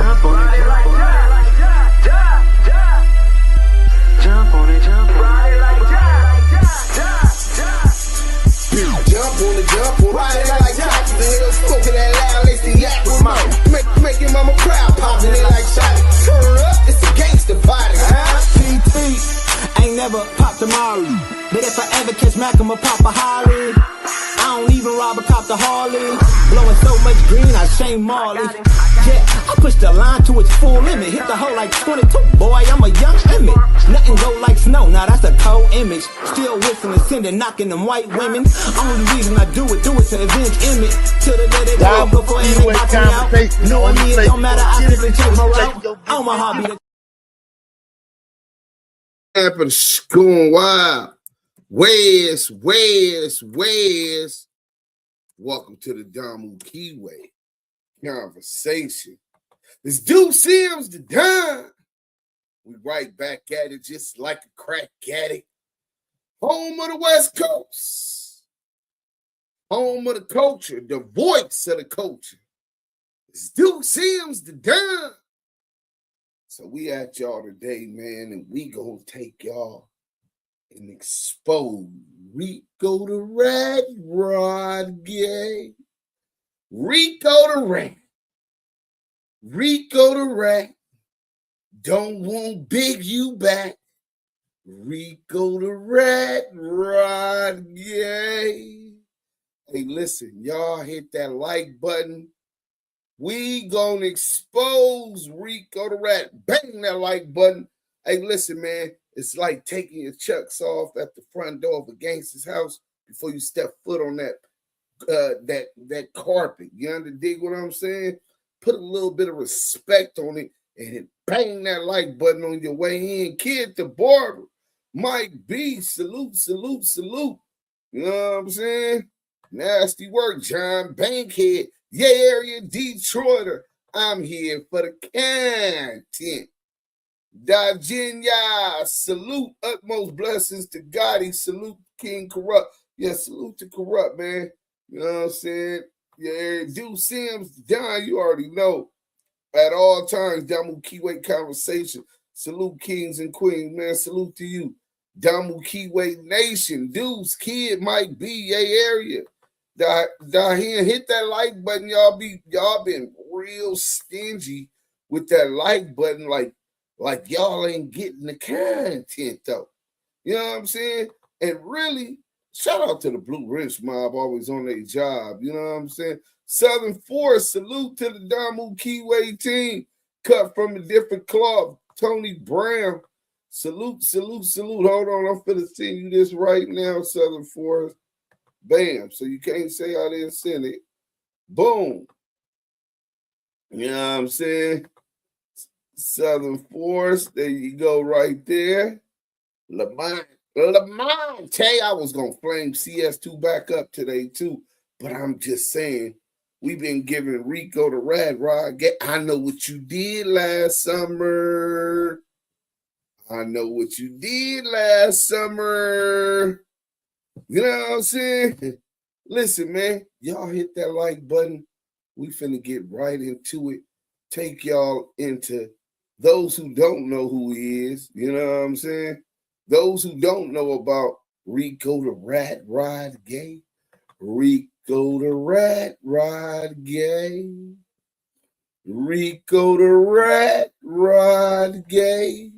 jump on it, jump on it. Jump on it, jump on it. Jump on it, ride it like Jackson. The hell smoking that loud, they see yak with mouth. Making mama proud, popping it like shot. Turn up, it's a gangster body. PT ain't never popped a Mari, but if I ever catch Mac, I'ma pop a Holly. I don't even rob a cop the Harley. Blowing so much green, I shame Marley. Yeah, I push the line to its full limit. Hit the hole like 22, boy, I'm a young image. Nothing go like snow, now that's a cold image. Still whistling, sending, knocking them white women. Only reason I do it to avenge image. Till the day they go before they box me out. Knowing me, it don't matter, I simply take my route. On my hobby. Happens going wild. Where's? Welcome to the Damu Kiwe conversation. It's Duse M's the Don. We right back at it just like a crack addict. Home of the West Coast. Home of the culture, the voice of the culture. It's Duse M's the Don. So we at y'all today, man, and we gonna take y'all and expose Rico Rodgay. Rico the Rat. Don't want Big U back. Rico the Rodgay. Hey, listen, y'all hit that like button. We gonna expose Rico the Rat. Bang that like button. Hey, listen, man. It's like taking your chucks off at the front door of a gangster's house before you step foot on that carpet. You dig what I'm saying? Put a little bit of respect on it and bang that like button on your way in. Kid the Barber, Mike B, salute. You know what I'm saying? Nasty work, John Bankhead. Yeah, area Detroiter. I'm here for the content. Dajinja, salute, utmost blessings to Gotti, salute King Corrupt. Yeah, salute to Corrupt, man. You know what I'm saying? Yeah, Duse M's Don, you already know. At all times, Damu Kiwe conversation. Salute kings and queens, man. Salute to you. Damu Kiwe Nation, Deuce, Kid, Mike B, Yay area. Dahin, hit that like button. Y'all been real stingy with that like button, like y'all ain't getting the content though. You know what I'm saying? And really, shout out to the Blue Ridge mob, always on their job. You know what I'm saying? Southern Forest, salute to the Damu Kiwe team, cut from a different cloth. Tony Brown, salute. Hold on, I'm finna send you this right now, Southern Forest. Bam. So you can't say I didn't send it. Boom. You know what I'm saying? Southern Force. There you go right there. Lamont. Tay, I was going to flame CS2 back up today too. But I'm just saying, we've been giving Rico the Rodgay. I know what you did last summer. You know what I'm saying? Listen, man, y'all hit that like button. We finna get right into it. Take y'all into those who don't know who he is. You know what I'm saying? Those who don't know about Rico the Rodgay. Rico the Rodgay. Rico the Rodgay.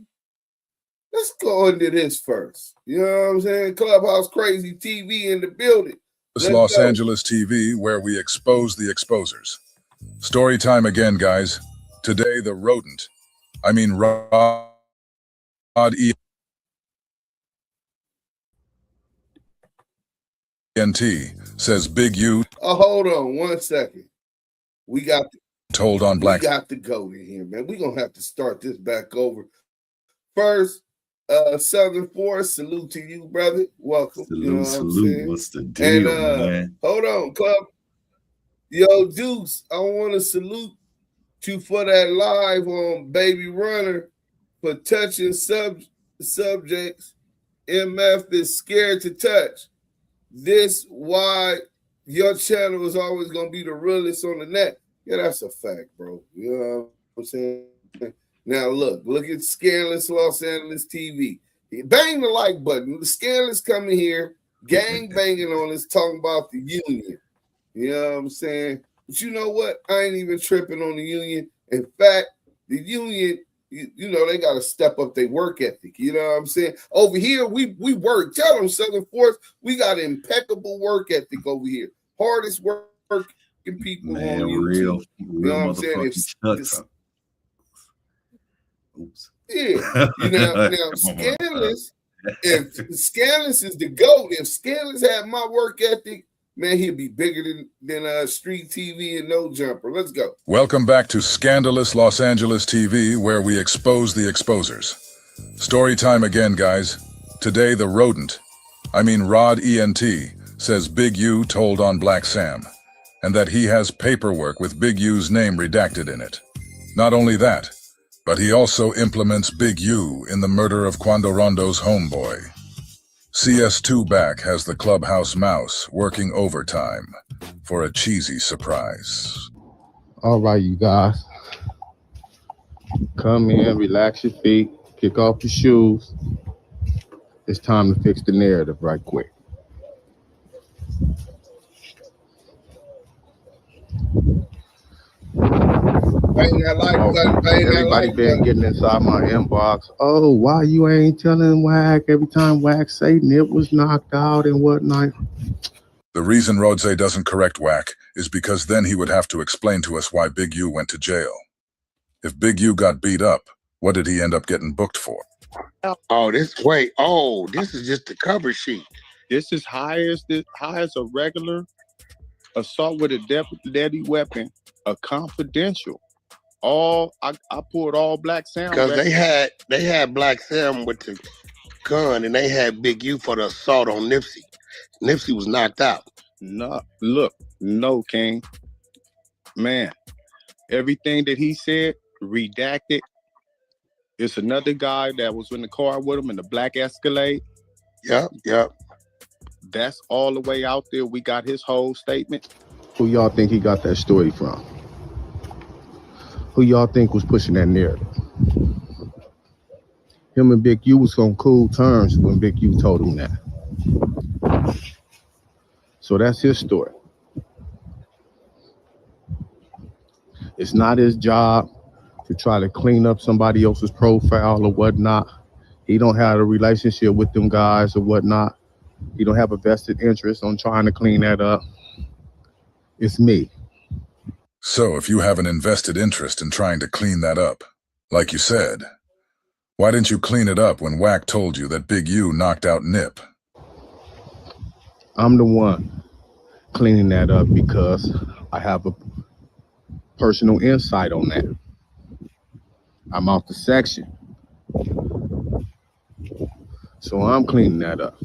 Let's go into this first. You know what I'm saying? Clubhouse Crazy TV in the building. It's Los Angeles TV, where we expose the exposers. Story time again, guys. Today, the rodent. I mean, Rod ENT says Big U. Oh, hold on 1 second. We got told on black. We got to go in here, man. We're going to have to start this back over. First, Southern Forest, salute to you, brother. Welcome. Salute, you know salute. What's the deal, man? Hold on, club. Yo, Deuce, I want to salute you for that live on Baby Runner for touching subjects MF is scared to touch. This why your channel is always going to be the realest on the net. Yeah, that's a fact, bro. You know what I'm saying? Now look at Scandalous Los Angeles TV. Bang the like button. The Scandalous coming here, gang banging on us, talking about the union. You know what I'm saying? But you know what? I ain't even tripping on the union. In fact, the union, you know, they got to step up their work ethic. You know what I'm saying? Over here, we work. Tell them Southern Force, we got impeccable work ethic over here. Hardest working people Man, on YouTube. real You know what I'm saying? Oops. Yeah. You know, now Scandalous, if Scandalous is the GOAT, if Scandalous had my work ethic, man, he'd be bigger than Street TV and No Jumper. Let's go. Welcome back to Scandalous Los Angeles TV, where we expose the exposers. Story time again, guys. Today, the rodent, Rod ENT, says Big U told on Black Sam, and that he has paperwork with Big U's name redacted in it. Not only that, but he also implements Big U in the murder of Quando Rondo's homeboy. CS2 back has the clubhouse mouse working overtime for a cheesy surprise. All right, you guys. Come in, relax your feet, kick off your shoes. It's time to fix the narrative right quick. Everybody been getting inside my inbox. Oh, why you ain't telling Wack every time Wack say Nip was knocked out and whatnot? The reason Rodgay doesn't correct Wack is because then he would have to explain to us why Big U went to jail. If Big U got beat up, what did he end up getting booked for? This is just the cover sheet. This is high as a regular assault with a deadly weapon, a confidential. I pulled all Black Sam because they had Black Sam with the gun and they had Big U for the assault on Nipsey. Nipsey was knocked out. No, King. Man, everything that he said, redacted. It's another guy that was in the car with him in the black Escalade. Yep. That's all the way out there. We got his whole statement. Who y'all think he got that story from? Who y'all think was pushing that narrative? Him and Big U was on cool terms when Big U told him that. So that's his story. It's not his job to try to clean up somebody else's profile or whatnot. He don't have a relationship with them guys or whatnot. He don't have a vested interest on trying to clean that up. It's me. So if you have an invested interest in trying to clean that up, like you said, why didn't you clean it up when Wack told you that Big U knocked out Nip? I'm the one cleaning that up because I have a personal insight on that. I'm out the section. So I'm cleaning that up.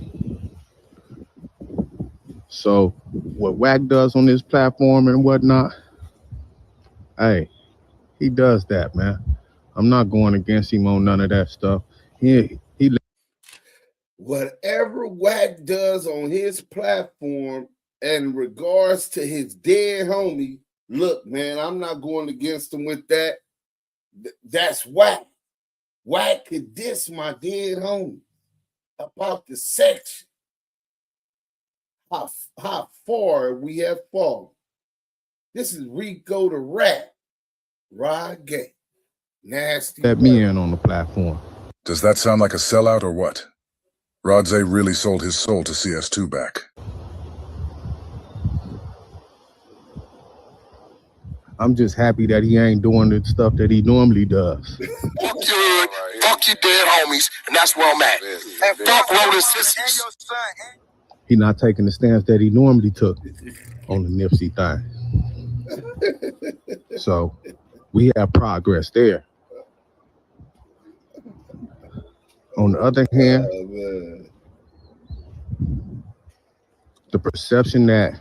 So what Wack does on this platform and whatnot, hey, he does that, man. I'm not going against him on none of that stuff. Whatever Wack does on his platform in regards to his dead homie, look, man, I'm not going against him with that. That's Wack. Wack could diss my dead homie about the section. How far we have fallen. This is Rico Rodgay. Nasty. Let me in on the platform. Does that sound like a sellout or what? Rodgay really sold his soul to CS2 back. I'm just happy that he ain't doing the stuff that he normally does. Fuck your dead homies, and that's where I'm at. And fuck rolling sissies. He not taking the stance that he normally took on the Nipsey thing. So we have progress there. On the other hand, the perception that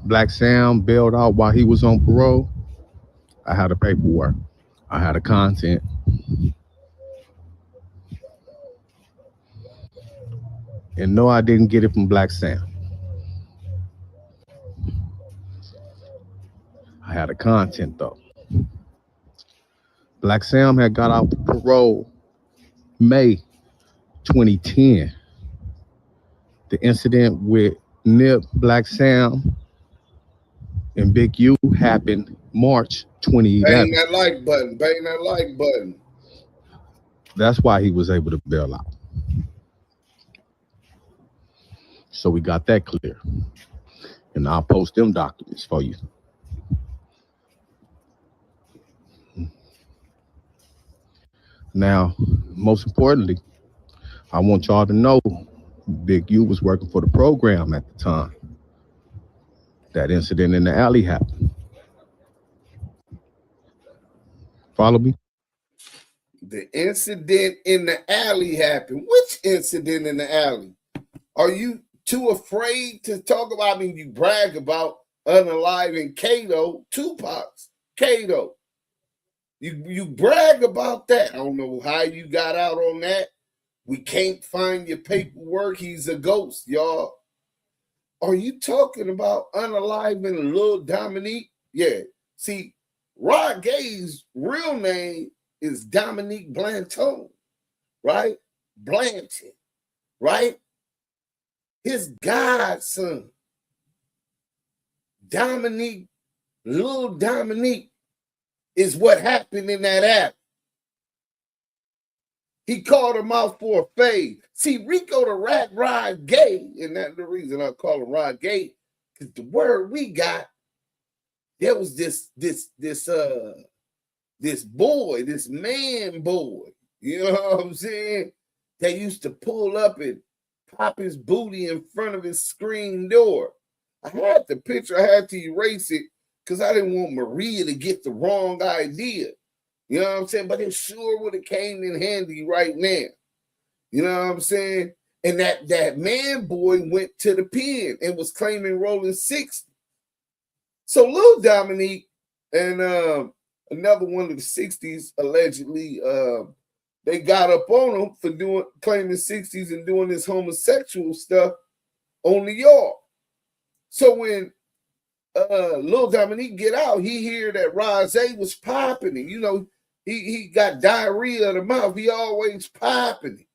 Black Sam bailed out while he was on parole, I had the paperwork. I had the content. And no, I didn't get it from Black Sam. I had the content though. Black Sam had got out parole May 2010. The incident with Nip, Black Sam, and Big U happened March 2011. Bang that like button. Bang that like button. That's why he was able to bail out. So we got that clear. And I'll post them documents for you. Now, most importantly, I want y'all to know Big U was working for the program at the time that incident in the alley happened. Follow me? The incident in the alley happened. Which incident in the alley? Are you too afraid to talk about? I mean, you brag about unaliving Kato, Tupac's Kato. You brag about that. I don't know how you got out on that. We can't find your paperwork. He's a ghost, y'all. Are you talking about unaliving Lil Dominique? Yeah. See, Rodgay's real name is Dominique Blanton, right? Blanton, right? His godson, Dominique, Lil Dominique, is what happened in that app. He called him out for a fade. See, Rico the Rodgay, and that's the reason I call him Rodgay, because the word we got, there was this boy, this man boy, you know what I'm saying? That used to pull up and pop his booty in front of his screen door. I had the picture, I had to erase it because I didn't want Maria to get the wrong idea. You know what I'm saying? But it sure would have came in handy right now. You know what I'm saying? And that man boy went to the pen and was claiming rolling 60. So Lil Dominique and another one of the 60s allegedly, they got up on him for claiming 60s and doing this homosexual stuff on the yard. So when Lil Dominique get out, he hear that Rozay was popping it. You know, he got diarrhea of the mouth. He always popping it.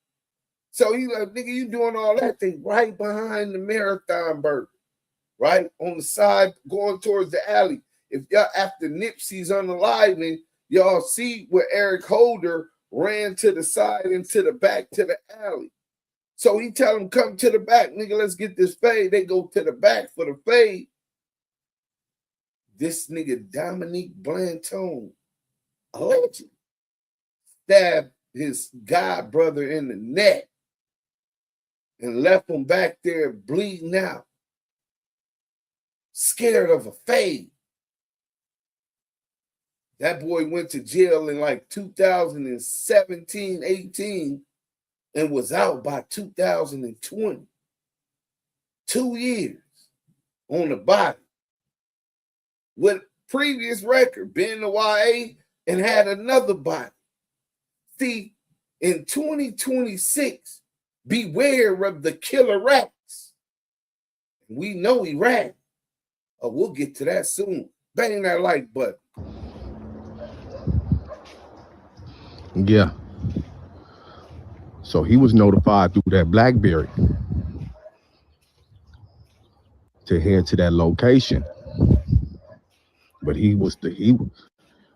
So he like, nigga, you doing all that thing right behind the Marathon Burger, right? On the side, going towards the alley. If y'all, after Nipsey's unaliving, y'all see where Eric Holder ran to the side and to the back to the alley. So he tell him, come to the back, nigga, let's get this fade. They go to the back for the fade. This nigga Dominique Blanton allegedly stabbed his god brother in the neck and left him back there bleeding out, scared of a fade. That boy went to jail in like 2017, 18, and was out by 2020. 2 years on the body. With previous record, been to YA and had another body. See, in 2026, beware of the killer rats. We know he rat. Oh, we'll get to that soon. Bang that like button. Yeah. So he was notified through that BlackBerry to head to that location. But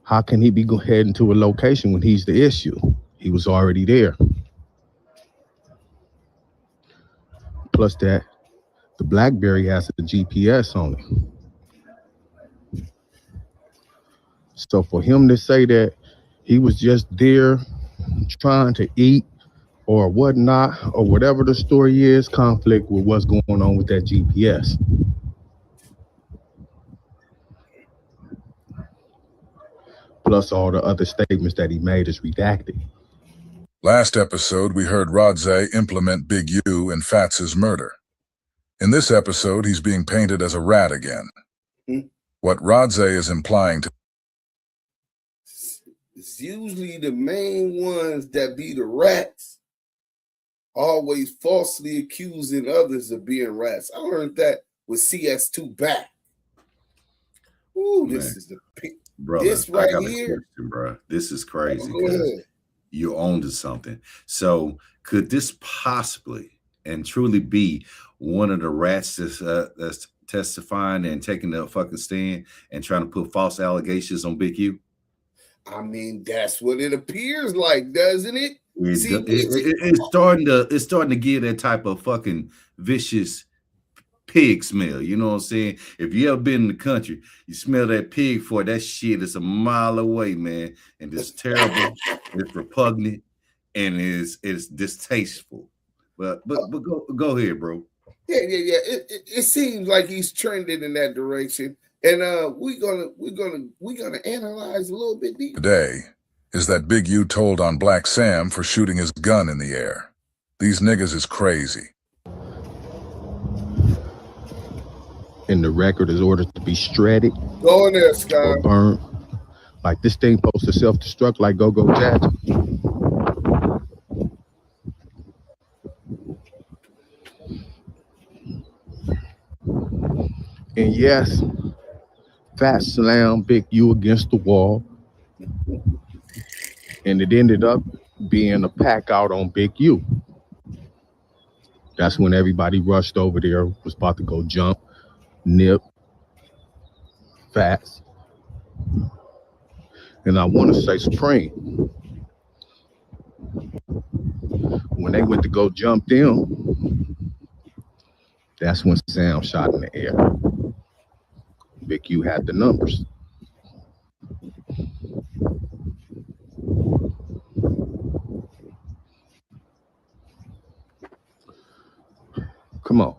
how can he be heading to a location when he's the issue? He was already there. Plus that, the BlackBerry has a GPS on it. So for him to say that he was just there trying to eat or whatnot, or whatever the story is, conflict with what's going on with that GPS. Plus all the other statements that he made is redacted. Last episode, we heard Rodgay implement Big U and Fats's murder. In this episode, he's being painted as a rat again. What Rodgay is implying to... It's usually the main ones that be the rats, always falsely accusing others of being rats. I learned that with CS2 back. Ooh, this is the brother. This right I got a here. question, bro. This is crazy Go because ahead. you're on to something. So, could this possibly and truly be one of the rats that's testifying and taking the fucking stand and trying to put false allegations on Big U? I mean, that's what it appears like, doesn't it? It's starting to give that type of fucking vicious pig smell. You know what I'm saying? If you ever been in the country, you smell that pig for that shit is a mile away, man. And it's terrible, it's repugnant, and it's distasteful. But go ahead, bro. Yeah. It seems like he's trending in that direction. And we're gonna analyze a little bit deeper. Today is that Big U told on Black Sam for shooting his gun in the air. These niggas is crazy. And the record is ordered to be shredded Go in there, Scott. or burned. Like this thing supposed to self-destruct like Go-Go Gadget. And yes, Fat slammed Big U against the wall. And it ended up being a pack out on Big U. That's when everybody rushed over there, was about to go jump Nip, Fats, and I want to say Supreme. When they went to go jump them, that's when Sam shot in the air. Big U had the numbers. Come on.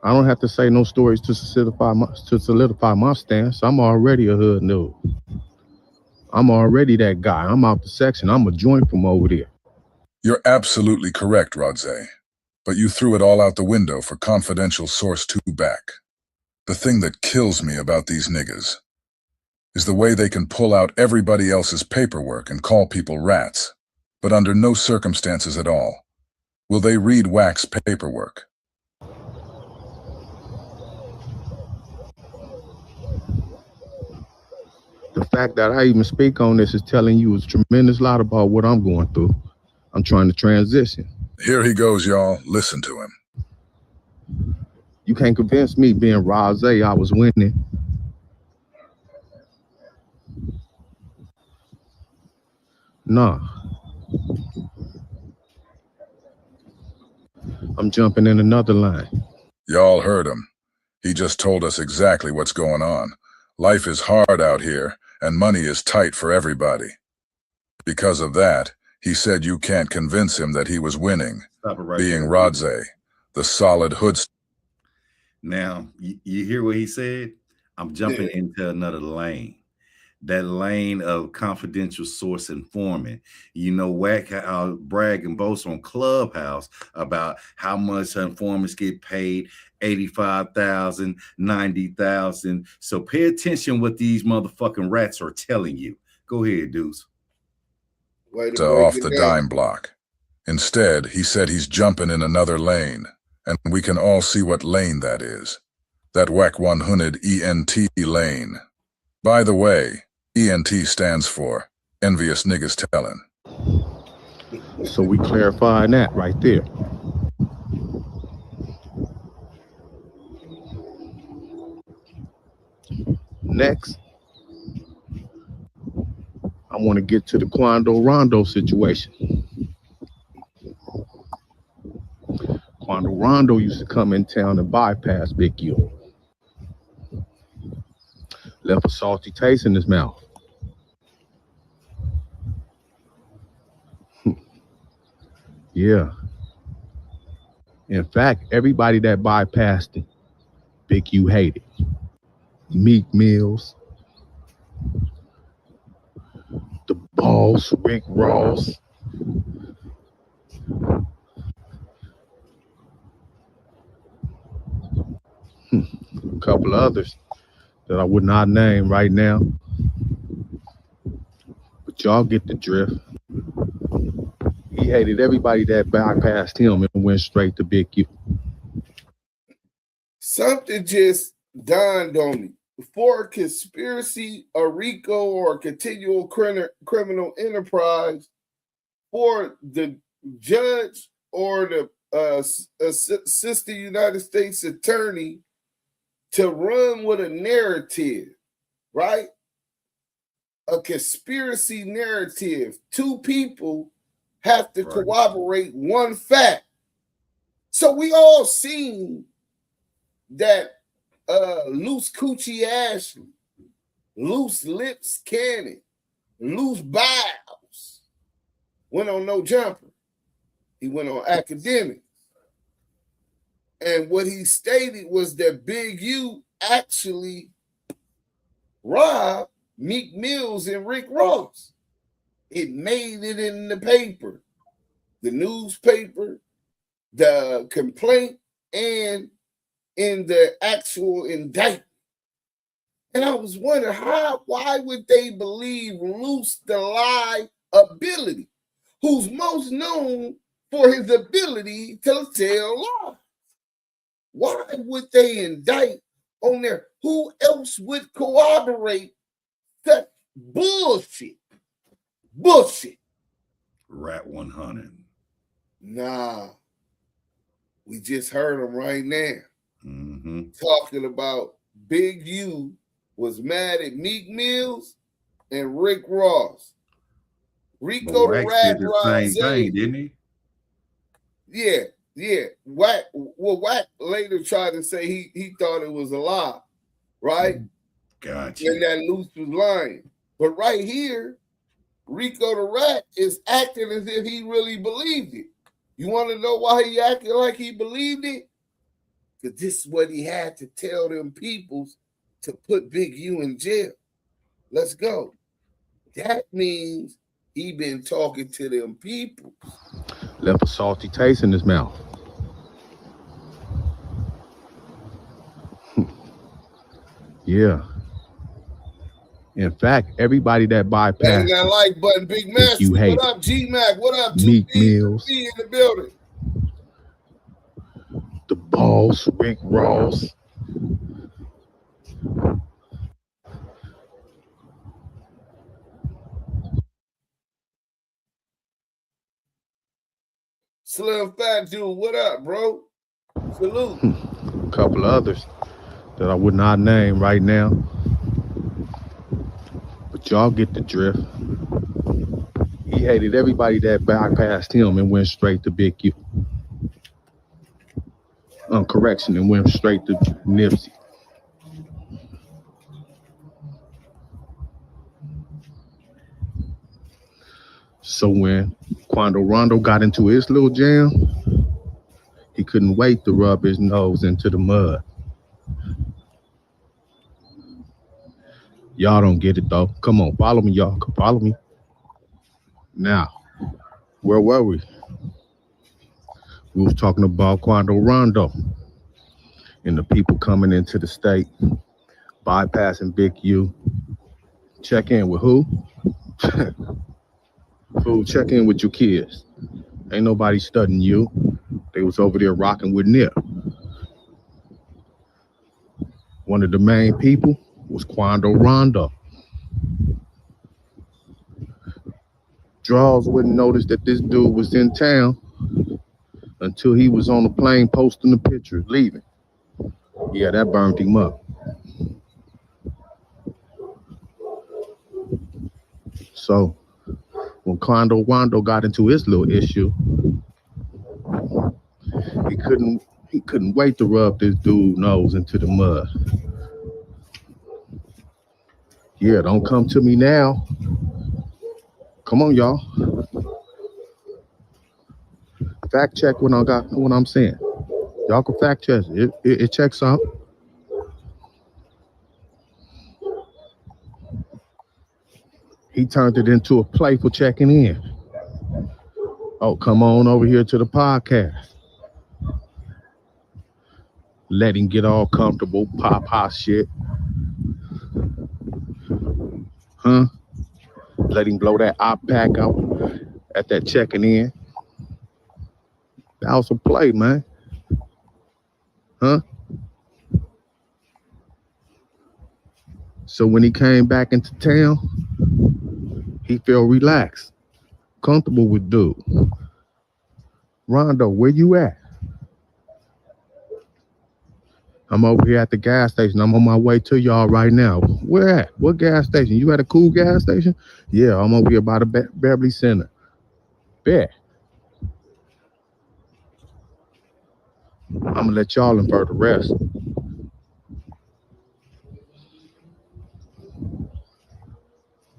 I don't have to say no stories to solidify my stance. I'm already a hood nigga. I'm already that guy. I'm out the section. I'm a joint from over there. You're absolutely correct, Rodgay. But you threw it all out the window for confidential source 2 back. The thing that kills me about these niggas is the way they can pull out everybody else's paperwork and call people rats, but under no circumstances at all will they read Wack's paperwork. The fact that I even speak on this is telling you a tremendous lot about what I'm going through. I'm trying to transition. Here he goes, y'all. Listen to him. You can't convince me being Rodgay I was winning. Nah. I'm jumping in another line. Y'all heard him. He just told us exactly what's going on. Life is hard out here, and money is tight for everybody. Because of that, he said you can't convince him that he was winning, being Rodgay, the solid hood. Now, you hear what he said? I'm jumping into another lane. That lane of confidential source informant. You know, Wack brag and boast on Clubhouse about how much informants get paid, 85,000, 90,000. So pay attention what these motherfucking rats are telling you. Go ahead, Deuce. Off the dime block. Instead, he said he's jumping in another lane, and we can all see what lane that is. That Wack 100 ENT lane. By the way, ENT stands for Envious Niggas Tellin'. So we clarifying that right there. Next, I want to get to the Quando Rondo situation. Quando Rondo used to come in town and bypass Big U. Left a salty taste in his mouth. Yeah. In fact, everybody that bypassed him, Big U hated. Meek Mills, the boss, Rick Ross. A couple of others that I would not name right now. But y'all get the drift. He hated everybody that bypassed him and went straight to Big U. Something just dawned on me. for conspiracy, a RICO, or a continual criminal enterprise for the judge or the assistant United States attorney to run with a narrative, right? A conspiracy narrative. Two people have to corroborate one fact. So we all seen that loose coochie Ashley, loose lips Cannon, loose Biles went on No Jumper. He went on Academics. And what he stated was that Big U actually robbed Meek Mills and Rick Ross. It made it in the paper, the newspaper, the complaint, and in the actual indictment. And I was wondering why would they believe Loose the Lie Ability, who's most known for his ability to tell lies? Why would they indict on there? Who else would corroborate that bullshit? Bullshit. Rat 100. Nah. We just heard him right now. Mm-hmm. Talking about Big U was mad at Meek Mills and Rick Ross. Rico Wax did the same thing, didn't he? Yeah. Wack later tried to say he thought it was a lie, right? Gotcha. And that Loose was lying. But right here, Rico the Rat is acting as if he really believed it. You want to know why he acted like he believed it? Because this is what he had to tell them peoples to put Big U in jail. Let's go. That means he been talking to them people. Left a salty taste in his mouth. Yeah. In fact, everybody that bypassed that like button, Big Mac. What up, G Mac? What up, Meek Mills in the building? The boss, Rick Ross. Slim Fat Dude, what up, bro? Salute. A couple of others that I would not name right now. But y'all get the drift. He hated everybody that bypassed him and went straight to Big U. Correction, and went straight to Nipsey. So when Quando Rondo got into his little jam, he couldn't wait to rub his nose into the mud. Y'all don't get it though. Come on, follow me, y'all. Come follow me. Now, where were we? We was talking about Quando Rondo and the people coming into the state, bypassing Big U. Check in with who? Fool, check in with your kids. Ain't nobody studying you. They was over there rocking with Nip. One of the main people was Quando Rondo. Draws wouldn't notice that this dude was in town until he was on the plane posting the picture, leaving. Yeah, that burned him up. So when Quando Rondo got into his little issue, he couldn't wait to rub this dude's nose into the mud. Yeah, don't come to me now. Come on, y'all. Fact check what I'm saying. Y'all can fact check it. It checks out. He turned it into a play for checking in. Oh, come on over here to the podcast. Let him get all comfortable, pop hot shit. Huh? Let him blow that op pack out at that checking in. That was a play, man. Huh? So when he came back into town, he felt relaxed, comfortable with dude. Rondo, where you at? I'm over here at the gas station. I'm on my way to y'all right now. Where at? What gas station? You at a cool gas station? Yeah, I'm over here by the Beverly Center. Bet. I'm gonna let y'all infer the rest.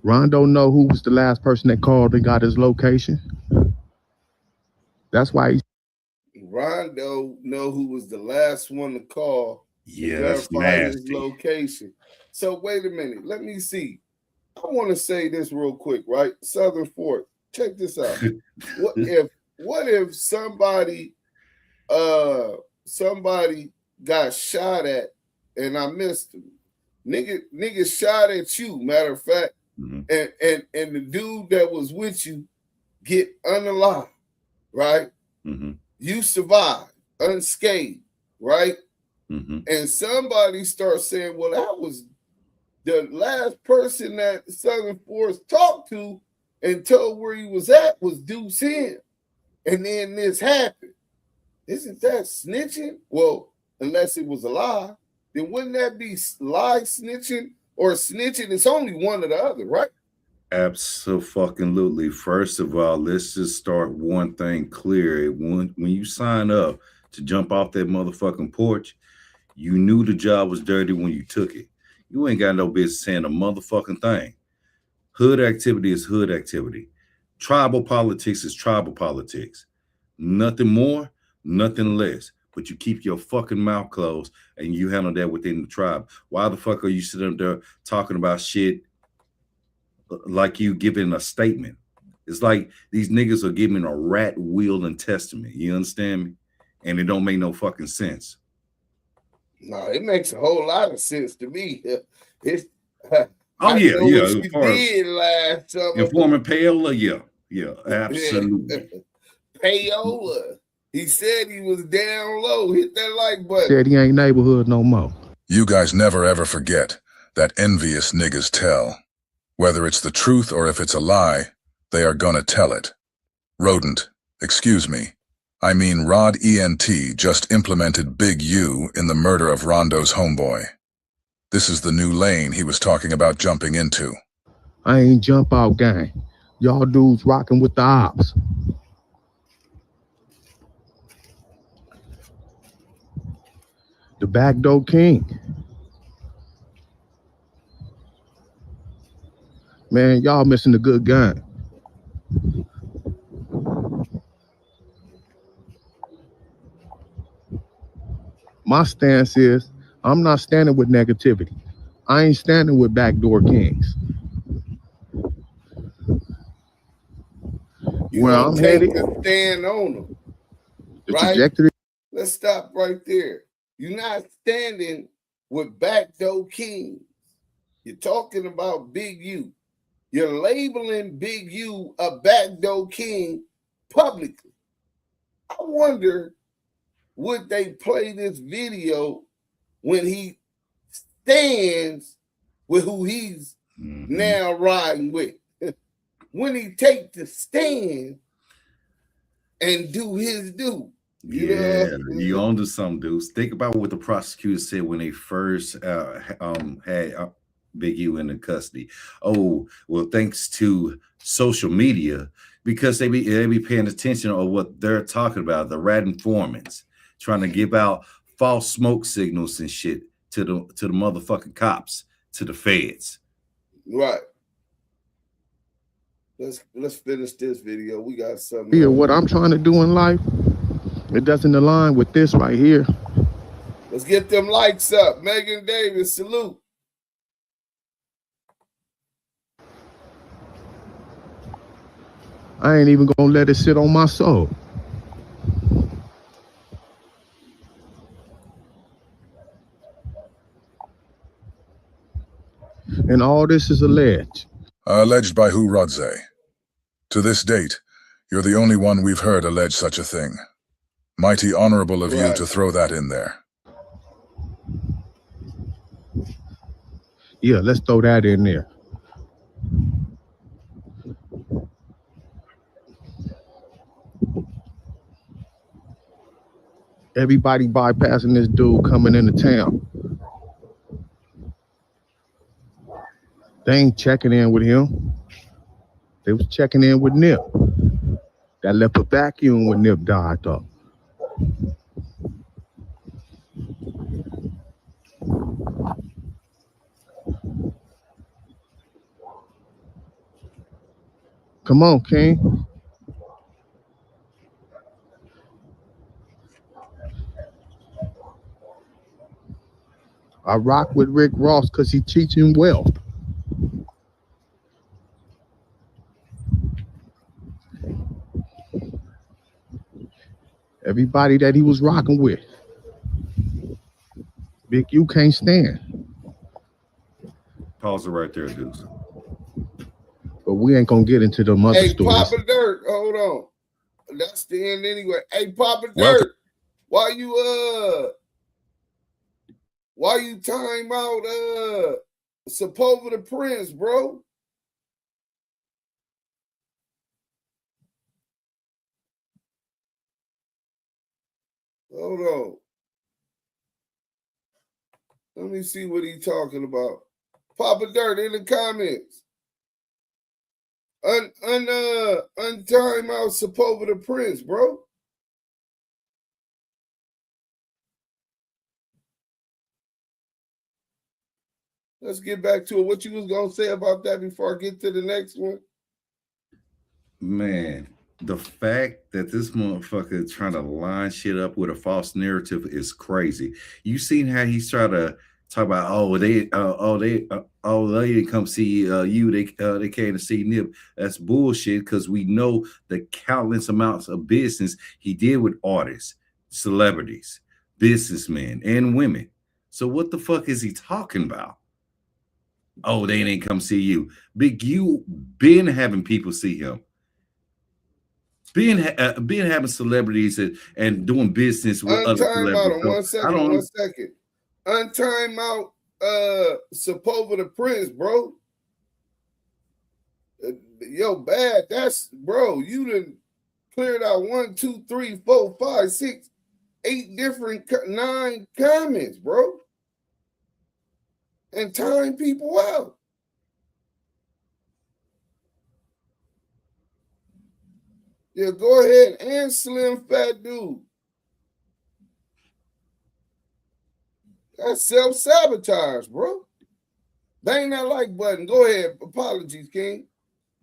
Rondo know who was the last person that called and got his location. That's why Rondo know who was the last one to call Yeah, to that's verify his nasty. location. So wait a minute. Let me see. I want to say this real quick, right? Southern Fort. Check this out. What if somebody got shot at and I missed him? Nigga shot at you, matter of fact, and the dude that was with you get unalive, right? You survive unscathed, right? And somebody starts saying, well, that was the last person that Southern Force talked to and told where he was at was Duse M. And then this happened. Isn't that snitching? Well, unless it was a lie, then wouldn't that be lie snitching or snitching? It's only one or the other, right? Absolutely. First of all, let's just start one thing clear. When you sign up to jump off that motherfucking porch, you knew the job was dirty when you took it. You ain't got no business saying a motherfucking thing. Hood activity is hood activity. Tribal politics is tribal politics. Nothing more, nothing less. But you keep your fucking mouth closed and you handle that within the tribe. Why the fuck are you sitting up there talking about shit like you giving a statement? It's like these niggas are giving a rat wheel and testament. You understand me? And it don't make no fucking sense. No, it makes a whole lot of sense to me. It's Oh, yeah, yeah. She did last summer. Informant Paola, yeah, absolutely. Paola. He said he was down low. Hit that like button. said he ain't neighborhood no more. You guys never ever forget that envious niggas tell. Whether it's the truth or if it's a lie, they are gonna tell it. Rodent, excuse me. I mean Rod ENT just implemented Big U in the murder of Rondo's homeboy. This is the new lane he was talking about jumping into. I ain't jump out gang. Y'all dudes rocking with the ops. The backdoor king. Man, y'all missing a good gun. My stance is, I'm not standing with negativity. I ain't standing with backdoor kings. Well, I'm take headed, the stand on them. the Right? trajectory. Let's stop right there. You're not standing with backdoor kings. You're talking about Big U. You're labeling Big U a backdoor king publicly. I wonder, would they play this video when he stands with who he's now riding with? When he take the stand and do his due. You on to some dudes. Think about what the prosecutor said when they first had Big U in the custody. Oh, well, thanks to social media, because they be paying attention to what they're talking about, the rat informants trying to give out false smoke signals and shit to the motherfucking cops, to the feds. Right. Let's finish this video. We got something. Here, what I'm trying to do in life, it doesn't align with this right here. Let's get them likes up. Megan Davis, salute. I ain't even gonna let it sit on my soul. And all this is alleged. Alleged by who, Rodgay? To this date, you're the only one we've heard allege such a thing. Mighty honorable of you to throw that in there. Yeah, let's throw that in there. Everybody bypassing this dude coming into town. They ain't checking in with him. They was checking in with Nip. That left a vacuum when Nip died, though. Come on, King. I rock with Rick Ross because he teaching wealth. Everybody that he was rocking with, Big U can't stand. Pause it right there, Deuce. But we ain't gonna get into the mother Hey, stories. Papa Dirt, hold on. That's the end anyway. Hey, Papa Welcome. Dirt, why you time out Sepulveda Prince, bro? Hold on. Let me see what he talking about. Papa Dirt in the comments. Untime out Sepulveda Prince, bro. Let's get back to it. What you was gonna say about that before I get to the next one? Man, the fact that this motherfucker is trying to line shit up with a false narrative is crazy. You seen how he's trying to talk about they didn't come see you, they came to see Nip. That's bullshit, because we know the countless amounts of business he did with artists, celebrities, businessmen, and women. So what the fuck is he talking about? Oh, they didn't come see you. Big U been having people see him. Being having celebrities and doing business with other Untime celebrities. out on 1 second. Untime out Sepulveda Prince, bro. Yo, bad. That's, bro, you done cleared out 1, 2, 3, 4, 5, 6, 8 different 9 comments, bro. And time people out. Yeah, go ahead. And Slim Fat Dude. That's self-sabotage, bro. Bang that like button. Go ahead. Apologies, King.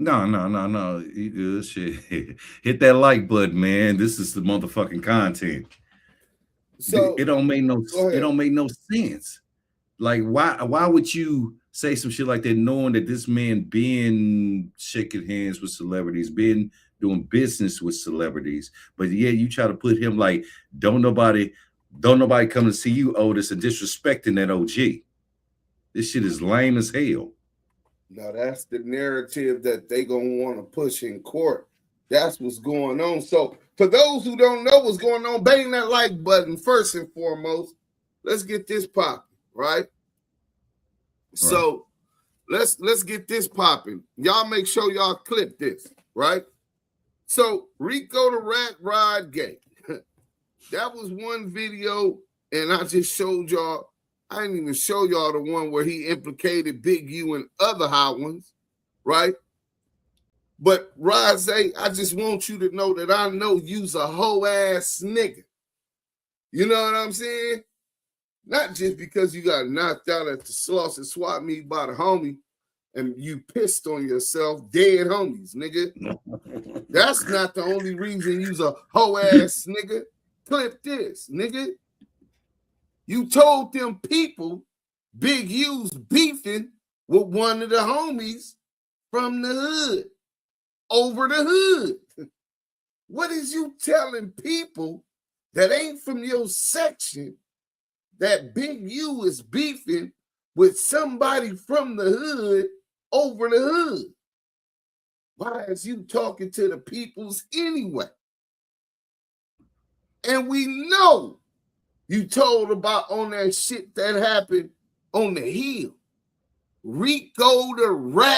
No. You good shit. Hit that like button, man. This is the motherfucking content. So it don't make no sense. Like, why would you say some shit like that, knowing that this man been shaking hands with celebrities, been doing business with celebrities, but yeah, you try to put him like, don't nobody come to see you, Otis, and disrespecting that OG. This shit is lame as hell. now that's the narrative that they gonna want to push in court. That's what's going on. So for those who don't know what's going on, bang that like button first and foremost. Let's get this popping, right? So let's get this popping. Y'all make sure y'all clip this, right? So Rico Rodgay. That was one video, and I just showed y'all. I didn't even show y'all the one where he implicated Big U and other hot ones, right? But Rodgay, I just want you to know that I know you's a hoe ass nigga. You know what I'm saying? Not just because you got knocked out at the Slauson swap meet by the homie and you pissed on yourself, dead homies, nigga. That's not the only reason you's a hoe ass nigga. Clip this, nigga. You told them people Big U's beefing with one of the homies from the hood, over the hood. What is you telling people that ain't from your section that Big U is beefing with somebody from the hood over the hood? Why is you talking to the peoples anyway? And we know you told about on that shit that happened on the hill. Rico the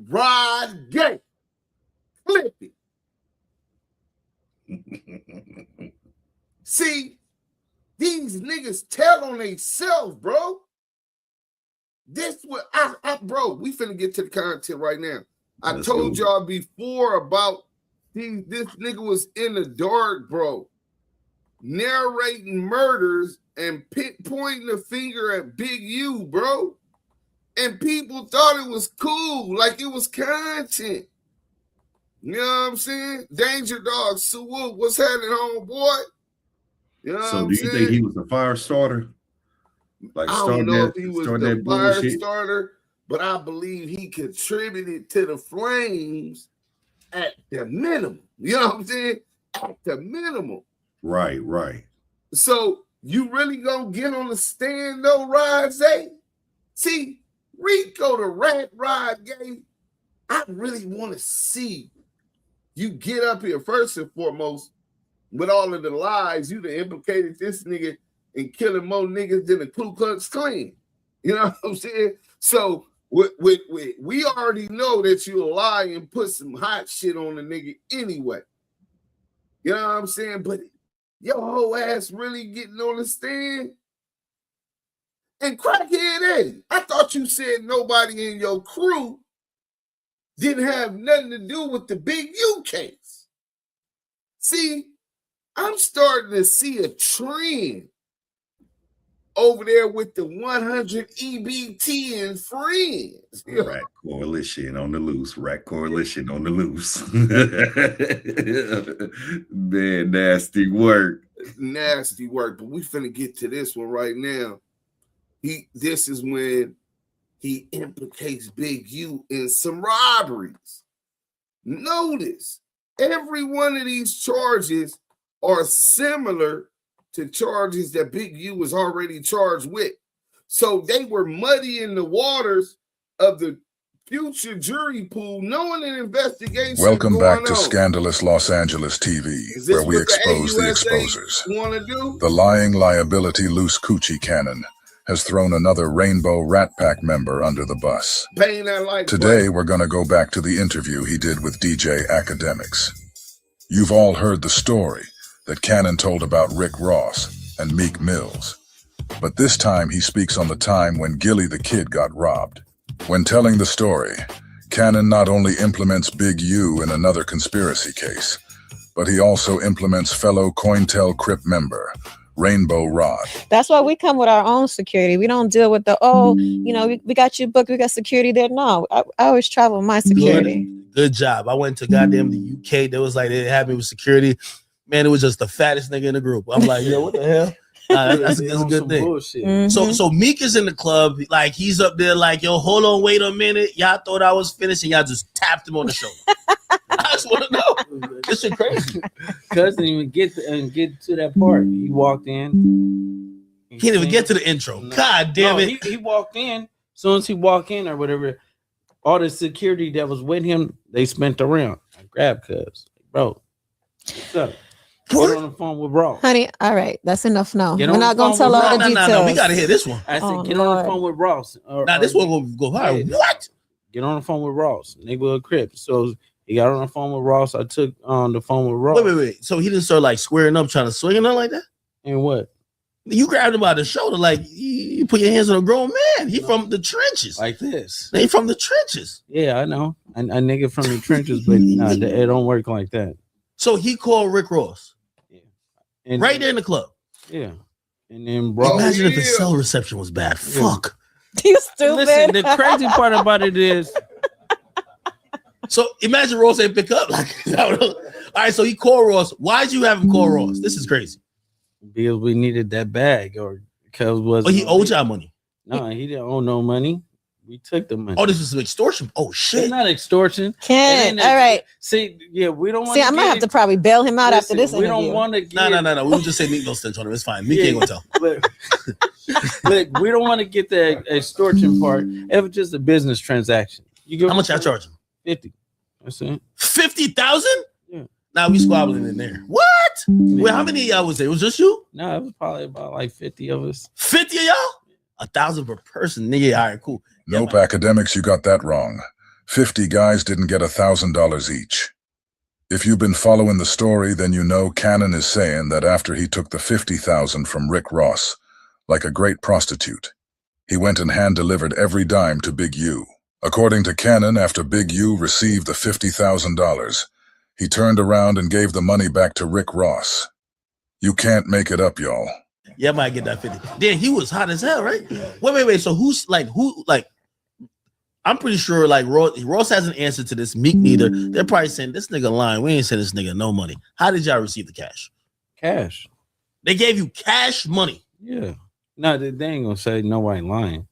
Rodgay. Flip it. See, these niggas tell on themselves, bro. This what bro, we finna get to the content right now. I told y'all before about this nigga was in the dark, bro, narrating murders and pointing the finger at Big U, bro. And people thought it was cool, like it was content. You know what I'm saying? Danger Dog, Salute, what's happening, homeboy? You know so do you think he was a fire starter? Like I don't know if he was the fire starter, but I believe he contributed to the flames at the minimum. You know what I'm saying? At the minimum. Right. So you really gonna get on the stand though, Rodgay? See, Rico the Rodgay, I really want to see you get up here first and foremost with all of the lies. You done implicated this nigga in killing more niggas than the Ku Klux Klan. You know what I'm saying? So we already know that you lie and put some hot shit on the nigga anyway. You know what I'm saying? But your whole ass really getting on the stand. And Crackhead Eddie, I thought you said nobody in your crew didn't have nothing to do with the Big U case. See, I'm starting to see a trend over there with the 100 EBT and friends. Rat coalition on the loose. Man, nasty work. Nasty work. But we finna get to this one right now. This is when he implicates Big U in some robberies. Notice, every one of these charges are similar to charges that Big U was already charged with. So they were muddying the waters of the future jury pool, knowing an investigation. Welcome back to Scandalous Los Angeles TV, where we expose the exposers. The lying liability loose coochie cannon has thrown another Rainbow Rat Pack member under the bus. Today, we're going to go back to the interview he did with DJ Academics. You've all heard the story that Cannon told about Rick Ross and Meek Mills. But this time, he speaks on the time when Gilly the Kid got robbed. When telling the story, Cannon not only implements Big U in another conspiracy case, but he also implements fellow COINTEL Crip member, Rainbow Rod. That's why we come with our own security. We don't deal with the, we got you booked, we got security there. No, I always travel with my security. Good job. I went to goddamn the UK. They was like, they had me with security. Man, it was just the fattest nigga in the group. I'm like, yo, what the hell? That's a good thing. Mm-hmm. So Meek is in the club. Like, he's up there like, yo, hold on, wait a minute. Y'all thought I was finished and y'all just tapped him on the shoulder. I just want to know. This shit crazy. Cuz didn't even get to that part. He walked in. He didn't even get to the intro. No. God damn it. He walked in. As soon as he walked in or whatever, all the security that was with him, they spent around. I grabbed Cuz. Bro, what's up? Get on the phone with Ross. Honey, all right. That's enough now. We're not going to tell all the details. No, we got to hear this one. I said, get on the phone with Ross. This one will go high. What? Get on the phone with Ross. Neighborhood Crip. So he got on the phone with Ross. I took on the phone with Ross. Wait. So he didn't start like squaring up, trying to swing or nothing like that? And what? You grabbed him by the shoulder like you put your hands on a grown man. He from the trenches. Like this. They from the trenches. Yeah, I know. A nigga from the trenches, but nah, it don't work like that. So he called Rick Ross. And right there in the club. Yeah. And then bro, imagine if the cell reception was bad. Yeah. Fuck. You stupid. Listen, the crazy part about it is. So imagine Ross ain't pick up. Like, all right, so he called Ross. Why'd you have him call Ross? This is crazy. Because we needed that bag, or because he owed y'all money. No, he didn't owe no money. We took the money. Oh, this is extortion. Oh shit. It's not extortion. All right. See, yeah, we don't want to. See, I'm gonna have to probably bail him out after this interview. We don't want to get No. We just say Meek no stench on him. It's fine. Meek ain't gonna tell. But we don't want to get the extortion part. It was just a business transaction. How much I charge him? 50. That's it. 50,000? Yeah. Now we squabbling in there. What? Yeah. Wait, how many of y'all was there? It was just you? No, it was probably about like 50 of us. 50 of y'all? 1,000 per person. Nigga, all right, cool. Nope, academics, you got that wrong. 50 guys didn't get $1,000 each. If you've been following the story, then you know Cannon is saying that after he took the $50,000 from Rick Ross, like a great prostitute, he went and hand-delivered every dime to Big U. According to Cannon, after Big U received the $50,000, he turned around and gave the money back to Rick Ross. You can't make it up, y'all. Yeah, I might get that 50. Then he was hot as hell, right? Wait. So who? I'm pretty sure like Ross has an answer to this. Meek neither. They're probably saying this nigga lying. We ain't send this nigga no money. How did y'all receive the cash? Cash. They gave you cash money. Yeah. No, they ain't gonna say nobody lying.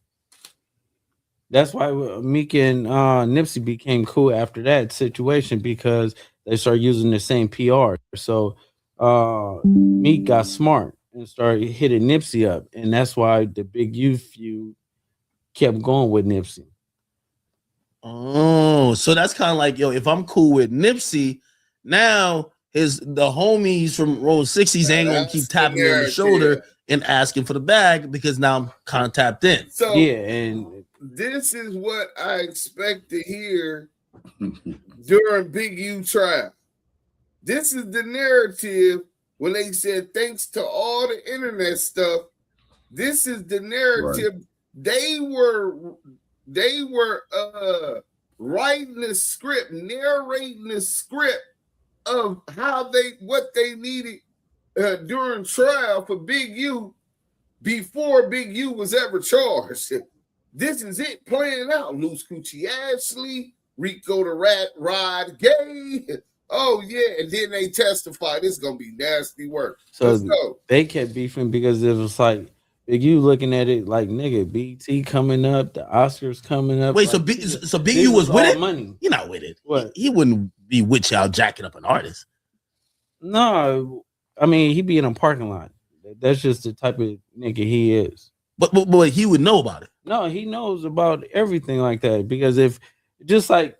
That's why Meek and Nipsey became cool after that situation, because they started using the same PR. So Meek got smart and started hitting Nipsey up, and that's why the Big U feud kept going with Nipsey. Oh, so that's kind of like, yo, if I'm cool with Nipsey, now the homies from Roll 60s ain't gonna keep tapping me on the shoulder and asking for the bag, because now I'm kind of tapped in. So yeah, and this is what I expect to hear during Big U trial. This is the narrative when they said thanks to all the internet stuff. This is the narrative. Right. They were writing the script, narrating the script of what they needed during trial for Big U before Big U was ever charged. This is it playing out. Loose Coochie Ashley, Rico Rodgay. Oh yeah, and then they testified. It's gonna be nasty work. So they kept beefing because it was like Big U looking at it like, nigga, BT coming up, the Oscars coming up. Wait, like, so Big U was with it? Money. You're not with it. What? He wouldn't be with y'all jacking up an artist. No, I mean, he be in a parking lot. That's just the type of nigga he is. But he would know about it. No, he knows about everything like that, because if just like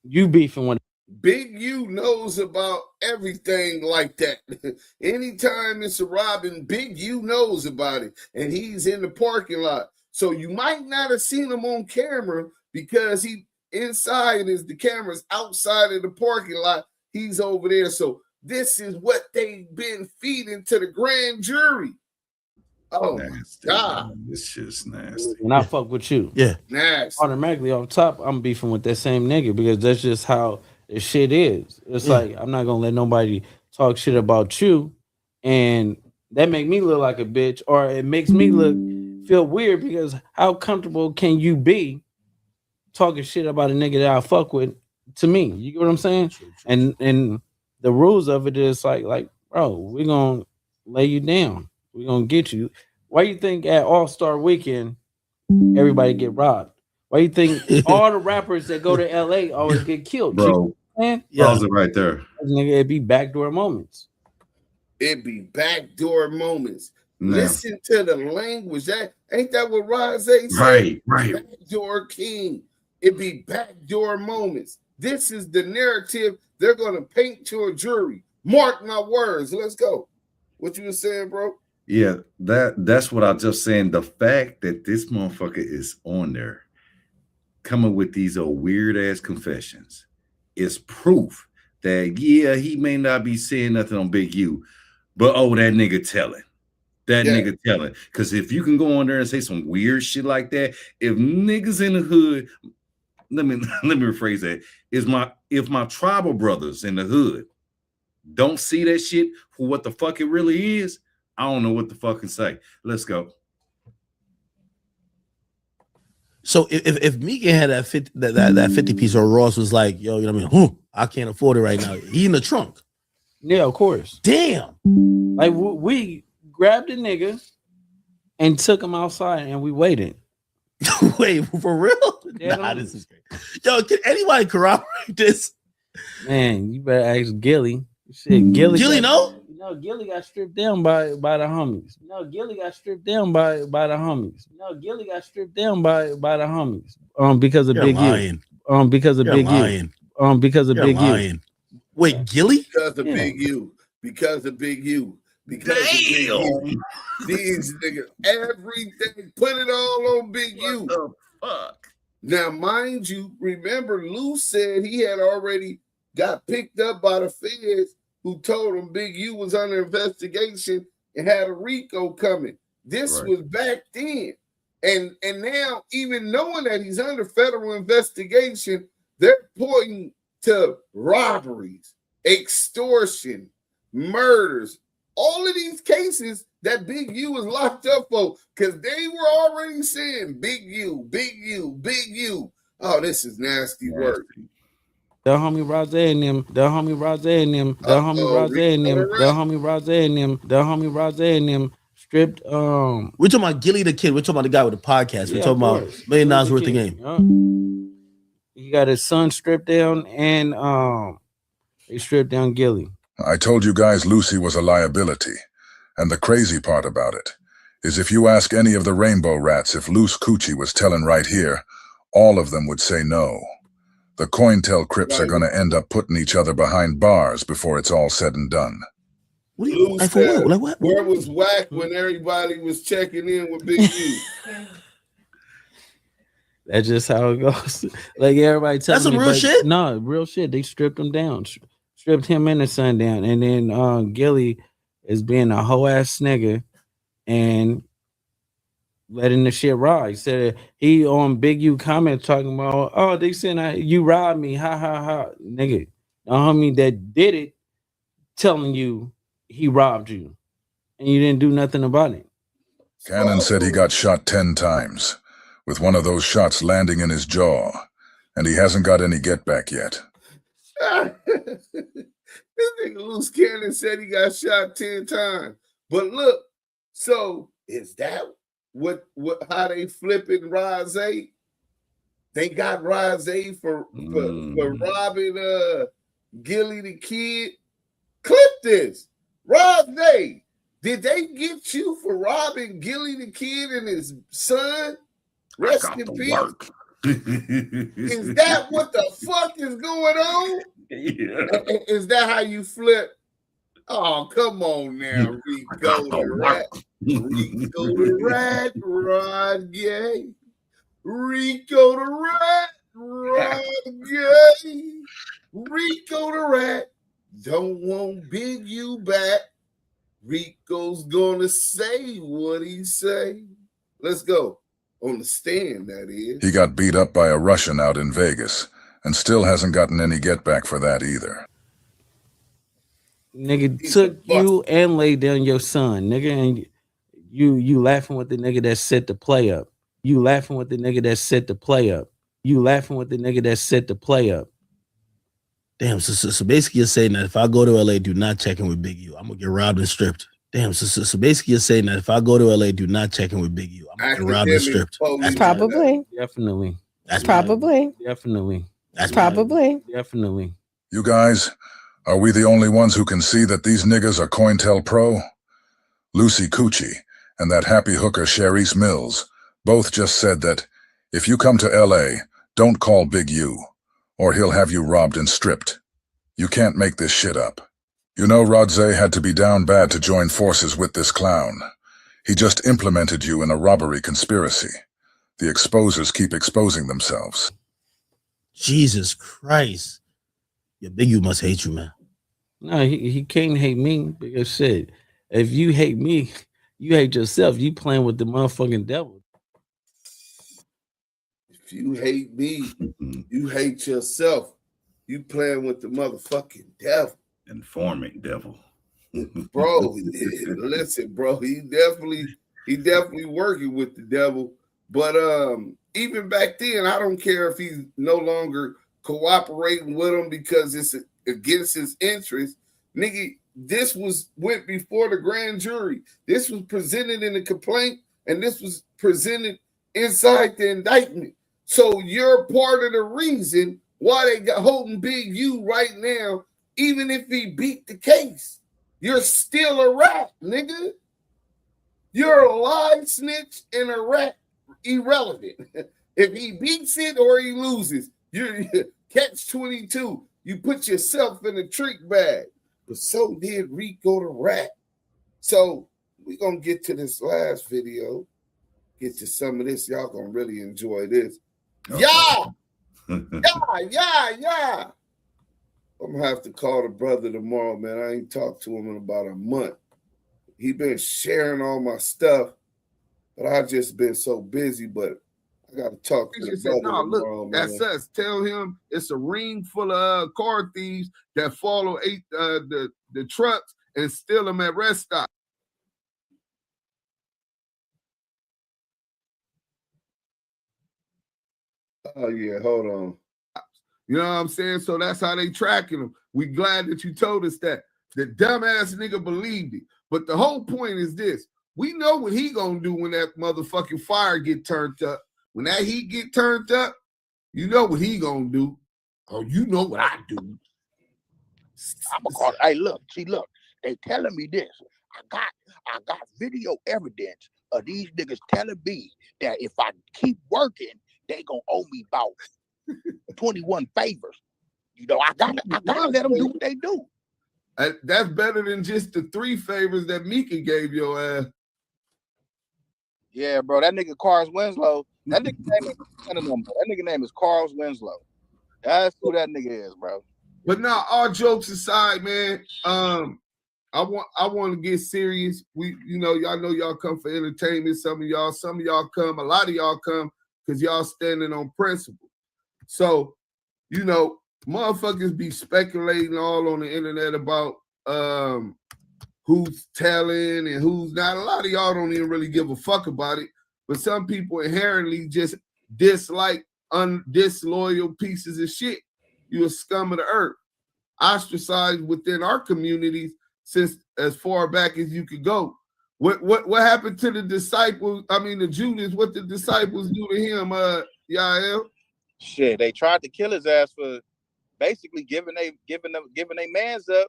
you beefing with Big U knows about everything like that. Anytime it's a robbing, Big U knows about it, and he's in the parking lot. So you might not have seen him on camera because he inside is the camera's outside of the parking lot. He's over there. So this is what they've been feeding to the grand jury. Oh nasty, my God. Man. It's just nasty. And I fuck with you. Yeah. Nasty. Automatically off top, I'm beefing with that same nigga, because that's just how the shit is. It's like, I'm not gonna let nobody talk shit about you, and that make me look like a bitch, or it makes me feel weird, because how comfortable can you be talking shit about a nigga that I fuck with to me? You get what I'm saying? True. And the rules of it is like, bro, we're gonna lay you down. We're gonna get you. Why you think at All-Star Weekend everybody get robbed? Why you think all the rappers that go to LA always get killed? Bro, pause it right there. Nigga, it'd be backdoor moments. It'd be backdoor moments. No. Listen to the language. That ain't that what Rodgay said? Right. Backdoor king. It'd be backdoor moments. This is the narrative they're gonna paint to a jury. Mark my words. Let's go. What you were saying, bro? Yeah, that's what I just saying. The fact that this motherfucker is on there coming with these old weird ass confessions is proof that he may not be saying nothing on Big U, but that nigga telling. Nigga telling. Because if you can go on there and say some weird shit like that, if niggas in the hood, let me rephrase that. If my tribal brothers in the hood don't see that shit for what the fuck it really is, I don't know what the fuck to say. Let's go. So if Meek had that 50 piece, or Ross was like, yo, you know what I mean? I can't afford it right now. He in the trunk. Yeah, of course. Damn. Like we grabbed the nigga and took him outside, and we waited. Wait, for real? Yeah, this is great. Yo, can anybody corroborate this? Man, you better ask Gilly. Shit, Gilly know? No, Gilly got stripped down by the homies. No, Gilly got stripped down by the homies. No, Gilly got stripped down by the homies. Because of Big U. Because of Big U. Because of Big U. Wait, Gilly? Because of Big U. Because of Big U. because of Big U. These niggas, everything, put it all on Big U. What the fuck? Now, mind you, remember Lou said he had already got picked up by the feds who told him Big U was under investigation and had a Rico coming. This was back then. And now, even knowing that he's under federal investigation, they're pointing to robberies, extortion, murders, all of these cases that Big U was locked up for, because they were already saying Big U, Big U, Big U. Oh, this is nasty work. The homie Rodgay and them, the homie Rodgay and them, the homie Rodgay and them, the homie Rodgay and them, the homie Rodgay and them stripped. We're talking about Gilly the Kid. We're talking about the guy with the podcast. We're talking about $1 million worth of game. He got his son stripped down, and they stripped down Gilly. I told you guys Lucy was a liability, and the crazy part about it is if you ask any of the Rainbow Rats if Loose Coochie was telling right here, all of them would say no. The COINTEL Crips are going to end up putting each other behind bars before it's all said and done. Lou said, where was Whack when everybody was checking in with Big U? That's just how it goes. Like everybody tells me. That's some real shit? No, real shit. They stripped him down. Stripped him and the son down. And then Gilly is being a whole ass nigga and letting the shit ride. He said he on Big U comment talking about, oh, they said you robbed me. Ha ha ha. Nigga. The homie that did it telling you he robbed you. And you didn't do nothing about it. Cannon said he got shot 10 times, with one of those shots landing in his jaw, and he hasn't got any get back yet. This nigga Loose Cannon said he got shot 10 times. But look, so is that what how they flipping Rodgay? They got Rodgay for robbing Gilly the Kid. Clip this. Rodgay, did they get you for robbing Gilly the Kid and his son? Rest in peace. Is that what the fuck is going on? Yeah. Is that how you flip? Oh, come on now, Rico the Rat. Rico the Rat, Rodgay. Rico the Rat, Rodgay. Rico the Rat don't want Big U back. Rico's gonna say what he say. Let's go. On the stand, that is. He got beat up by a Russian out in Vegas and still hasn't gotten any get back for that either. Nigga took you and laid down your son, nigga, and you laughing with the nigga that set the play up. You laughing with the nigga that set the play up. You laughing with the nigga that set the play up. Damn, so basically you're saying that if I go to LA, do not check in with Big U. I'm gonna get robbed and stripped. Damn, so basically you're saying that if I go to LA, do not check in with Big U. I'm gonna get robbed and stripped. That's probably. Definitely. That's probably. Definitely. That's probably. Definitely. You guys, are we the only ones who can see that these niggas are COINTEL Pro? Lucy Coochie and that happy hooker Sharice Mills both just said that if you come to LA, don't call Big U, or he'll have you robbed and stripped. You can't make this shit up. You know Rodgay had to be down bad to join forces with this clown. He just implemented you in a robbery conspiracy. The exposers keep exposing themselves. Jesus Christ. Yeah, Big U must hate you, man. No, he can't hate me because shit, if you hate me, you hate yourself. You playing with the motherfucking devil. If you hate me, you hate yourself. You playing with the motherfucking devil. Informant devil. Bro, listen, bro, he definitely working with the devil. But even back then, I don't care if he's no longer cooperating with him because it's against his interest. Nigga, this went before the grand jury. This was presented in the complaint, and this was presented inside the indictment. So you're part of the reason why they got holding Big U right now, even if he beat the case. You're still a rat, nigga. You're a lie, snitch, and a rat. Irrelevant. If he beats it or he loses, you're catch-22. You put yourself in a trick bag. But so did Rico the Rat. So we're gonna get to this last video, get to some of this. Y'all gonna really enjoy this. Okay. Yeah. I'm gonna have to call the brother tomorrow, man. I ain't talked to him in about a month. He been sharing all my stuff, but I've just been so busy. But I gotta talk to the brother tomorrow, man. That's us. Tell him it's a ring full of car thieves that follow the trucks and steal them at rest stops. Oh yeah, hold on. You know what I'm saying? So that's how they tracking them. We glad that you told us that. The dumbass nigga believed it. But the whole point is this. We know what he gonna do when that motherfucking fire get turned up. When that heat get turned up, you know what he gonna do. Oh, you know what I do. I'm gonna call. Hey, look, they telling me this. I got video evidence of these niggas telling me that if I keep working, they gonna owe me about 21 favors. You know, I gotta let them do what they do. That's better than just the 3 favors that Mika gave your ass. Yeah, bro. That nigga Carl Winslow. That nigga name is Carl Winslow. That's who that nigga is, bro. But now, all jokes aside, man. I want to get serious. Y'all know y'all come for entertainment. Some of y'all come. A lot of y'all come because y'all standing on principle. So, motherfuckers be speculating all on the internet about who's telling and who's not. A lot of y'all don't even really give a fuck about it. But some people inherently just dislike disloyal pieces of shit. You a scum of the earth. Ostracized within our communities since as far back as you could go. What happened to the disciples? I mean, the Judas, what the disciples do to him, Yael? Shit, they tried to kill his ass for basically giving they mans up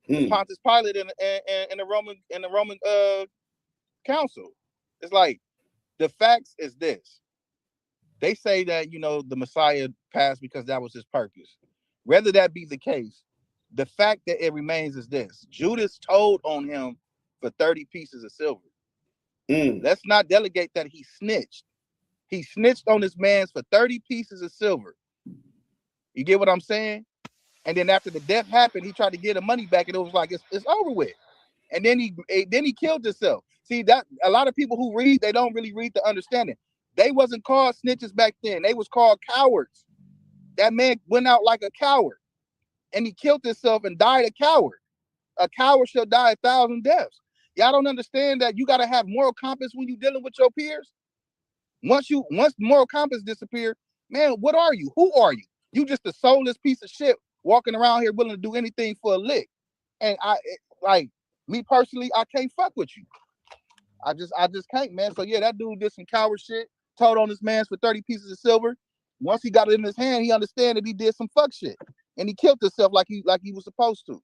to Pontius Pilate in the Roman council. It's like the facts is this. They say that the Messiah passed because that was his purpose. Whether that be the case, the fact that it remains is this. Judas told on him for 30 pieces of silver. Let's not delegate that he snitched. He snitched on his mans for 30 pieces of silver. You get what I'm saying? And then after the death happened, he tried to get the money back, and it was like it's over with. And then he killed himself. See, that a lot of people who read, they don't really read the understanding. They wasn't called snitches back then. They was called cowards. That man went out like a coward, and he killed himself and died a coward. A coward shall die 1,000 deaths. Y'all don't understand that you got to have moral compass when you dealing with your peers. Once moral compass disappear, man, what are you? Who are you? You just a soulless piece of shit walking around here willing to do anything for a lick. And me personally, I can't fuck with you. I just can't, man. So yeah, that dude did some coward shit, told on his mans for 30 pieces of silver. Once he got it in his hand, he understand that he did some fuck shit. And he killed himself like he was supposed to.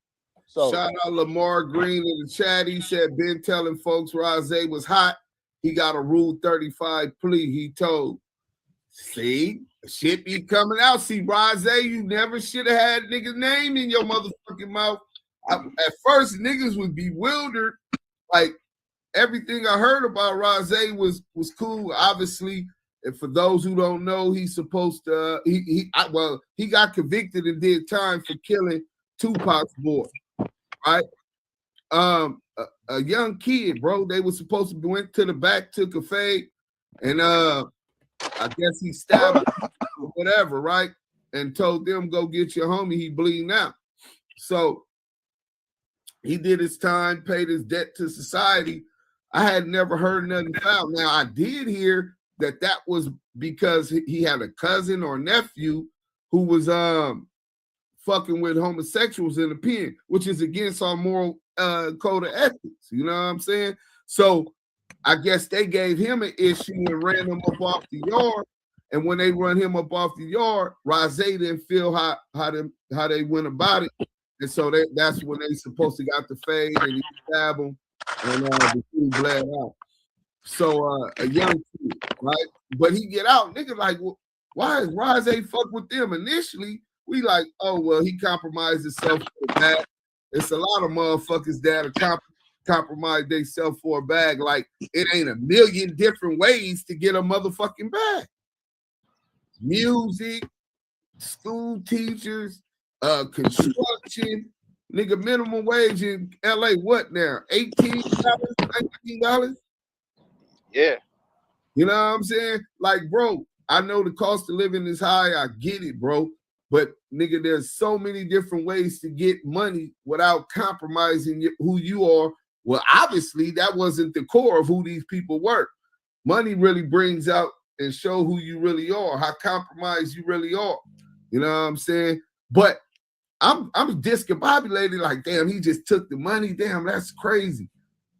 So shout out Lamar Green in the chat. He said, been telling folks Rodgay was hot. He got a Rule 35 plea. He told. See, shit be coming out. See, Rodgay, you never should have had nigga's name in your motherfucking mouth. At first, niggas was bewildered. Like, everything I heard about Rodgay was cool, obviously. And for those who don't know, he's supposed to, he got convicted and did time for killing Tupac's boy, right? A young kid, bro. They were supposed to went to the back, took a fade, and I guess he stabbed him or whatever, right? And told them, go get your homie, he bleeding out. So he did his time, paid his debt to society. I had never heard nothing foul. Now, I did hear that was because he had a cousin or nephew who was fucking with homosexuals in the pen, which is against our moral code of ethics. You know what I'm saying? So I guess they gave him an issue and ran him up off the yard. And when they run him up off the yard, Rodgay didn't feel how they went about it. And so that's when they supposed to got the fade and he stabbed him and the food bled out. So a young kid, right? But he get out, nigga, like, well, why is Rodgay fuck with them? Initially, we like, oh, well, he compromised himself for that. It's a lot of motherfuckers that compromise themselves for a bag. Like it ain't a million different ways to get a motherfucking bag. Music, school teachers, construction, nigga, minimum wage in LA, what now? $18, $19? Yeah. You know what I'm saying? Like, bro, I know the cost of living is high. I get it, bro. But nigga, there's so many different ways to get money without compromising who you are. Well, obviously, that wasn't the core of who these people were. Money really brings out and show who you really are, how compromised you really are. You know what I'm saying? But I'm discombobulated, like, damn, he just took the money. Damn, that's crazy.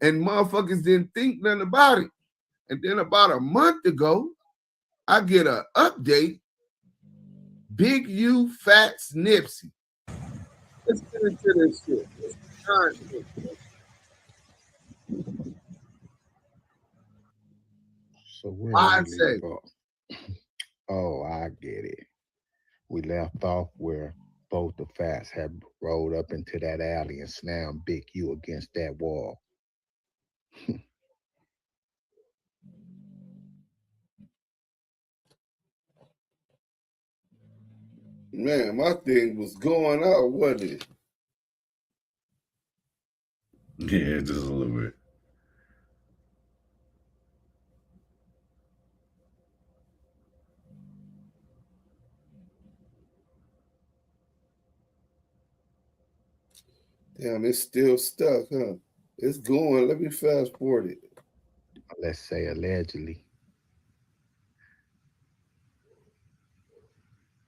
And motherfuckers didn't think nothing about it. And then about a month ago, I get an update. Big U Fats Nipsey. Let's get into this shit. So where I did we say, leave off? Oh, I get it. We left off where both the Fats had rolled up into that alley and slammed Big U against that wall. man, my thing was going out, wasn't it? Yeah, just a little bit. Damn, it's still stuck, huh? It's going. Let me fast forward it. Let's say allegedly.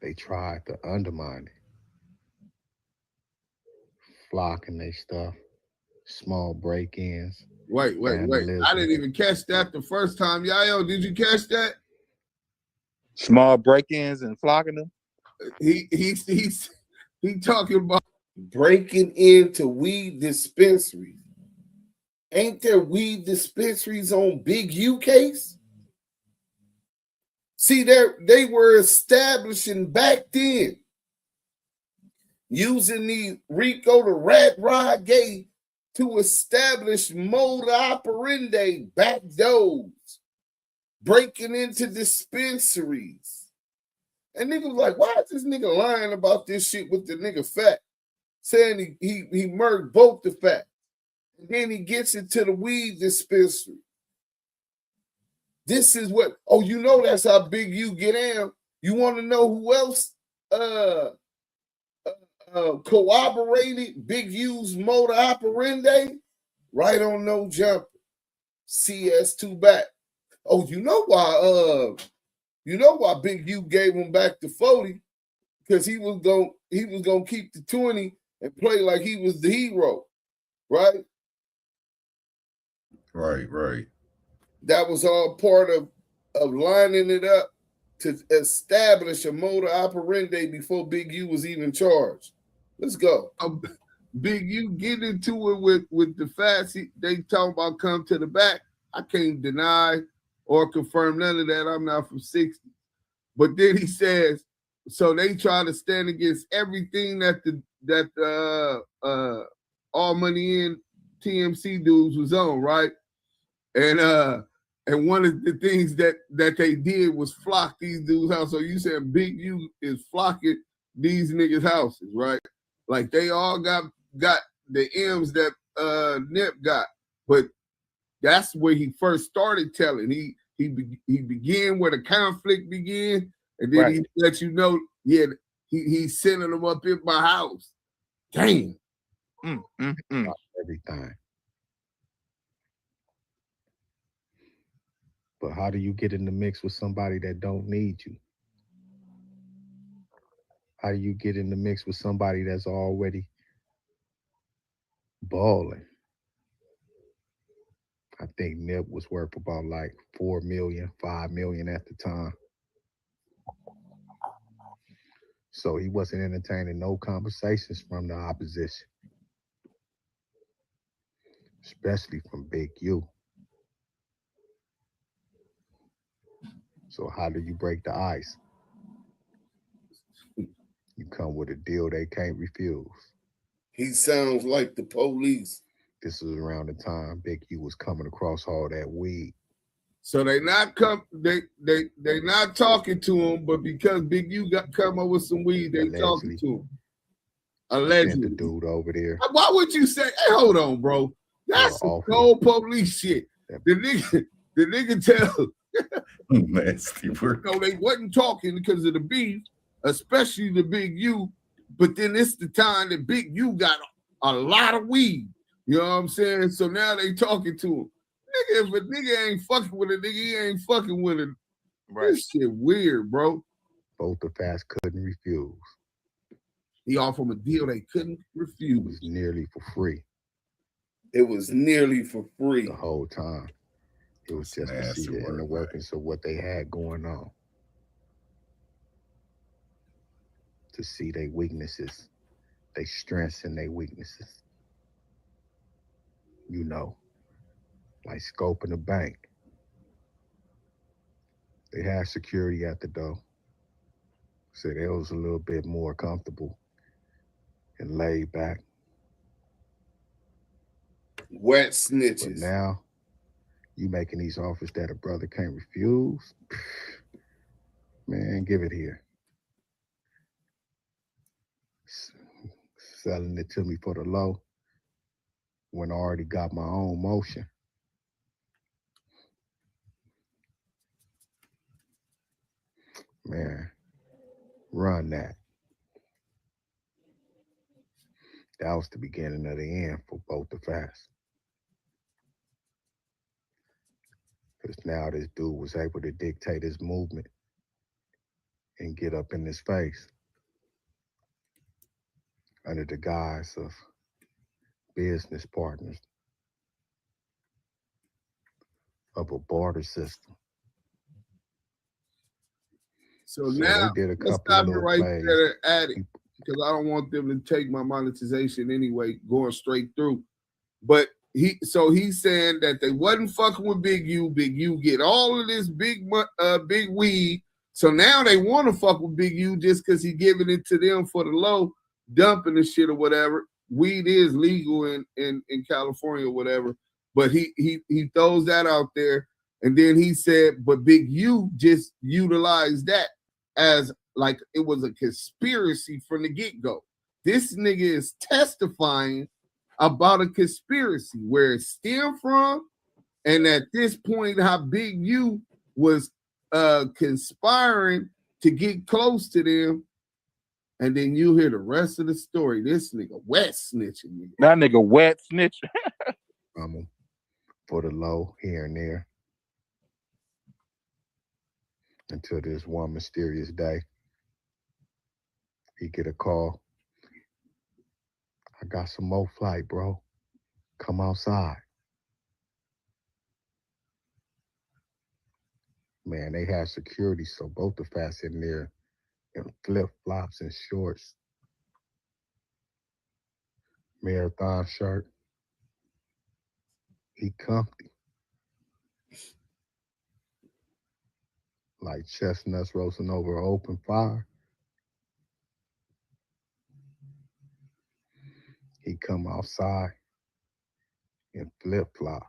They tried to undermine it. Flocking their stuff, small break-ins. Wait. I didn't even catch that the first time. Yayo, did you catch that? Small break-ins and flocking them. He talking about breaking into weed dispensaries. Ain't there weed dispensaries on Big U case? See, they were establishing back then, using the Rico Rodgay to establish mode operandi, back doors, breaking into dispensaries. And nigga was like, why is this nigga lying about this shit with the nigga Fat? Saying he murdered both the Fat. And then he gets into the weed dispensary. This is what, oh, you know that's how Big U get in. You want to know who else corroborated Big U's motor operandi? Right on No Jumper. CS2 back. Oh, you know why Big U gave him back the 40? Because he was gonna keep the 20 and play like he was the hero, right? Right. That was all part of lining it up to establish a motor operandi before Big U was even charged. Let's go. Big U get into it with the Fats. They talking about come to the back. I can't deny or confirm none of that. I'm not from 60. But then he says, so they try to stand against everything that the All Money In TMC dudes was on, right? And one of the things that they did was flock these dudes' house. So you said Big U is flocking these niggas' houses, right? Like they all got the M's that Nip got, but that's where he first started telling. He began where the conflict began, and then he let you know, yeah, he's sending them up in my house. Damn. Everything. But how do you get in the mix with somebody that don't need you? How do you get in the mix with somebody that's already balling? I think Nip was worth about like 4 million, 5 million at the time. So he wasn't entertaining no conversations from the opposition, especially from Big U. So how do you break the ice? You come with a deal they can't refuse. He sounds like the police. This was around the time Big U was coming across all that weed. So they not not talking to him, but because Big U got come up with some weed, they talking to him. Allegedly. Sent the dude over there. Why would you say, hey, hold on, bro? That's some cold police shit. The nigga tell nasty work. No, they wasn't talking because of the beef, especially the Big U. But then it's the time that Big U got a lot of weed. You know what I'm saying? So now they talking to him. Nigga, if a nigga ain't fucking with a nigga, he ain't fucking with him. Right. This shit weird, bro. Both the fast couldn't refuse. He offered him a deal they couldn't refuse. It was nearly for free. It was nearly for free. The whole time. It was just to see the inner workings of what they had going on. To see their weaknesses, their strengths and their weaknesses. You know, like scoping the bank. They had security at the door. So they was a little bit more comfortable and laid back. Wet snitches. But now, you making these offers that a brother can't refuse? Man, give it here. Selling it to me for the low when I already got my own motion. Man, run that. That was the beginning of the end for both the fast. Because now this dude was able to dictate his movement and get up in his face under the guise of business partners of a barter system. So now, they did a couple let's stop of it right plays. there at it, because I don't want them to take my monetization anyway, going straight through. But he's saying that they wasn't fucking with Big U. Big U get all of this big weed. So now they want to fuck with Big U just because he giving it to them for the low, dumping the shit or whatever. Weed is legal in California or whatever. But he throws that out there. And then he said, but Big U just utilized that as like it was a conspiracy from the get-go. This nigga is testifying about a conspiracy, where it stemmed from, and at this point, how Big U was conspiring to get close to them. And then you hear the rest of the story. This nigga wet snitching. Nigga. That nigga wet snitch. For the low here and there. Until this one mysterious day, he get a call. I got some more flight, bro. Come outside. Man, they had security, so both the fast in there in flip-flops and shorts. Marathon shirt. He comfy. Like chestnuts roasting over an open fire. He come outside in flip-flops.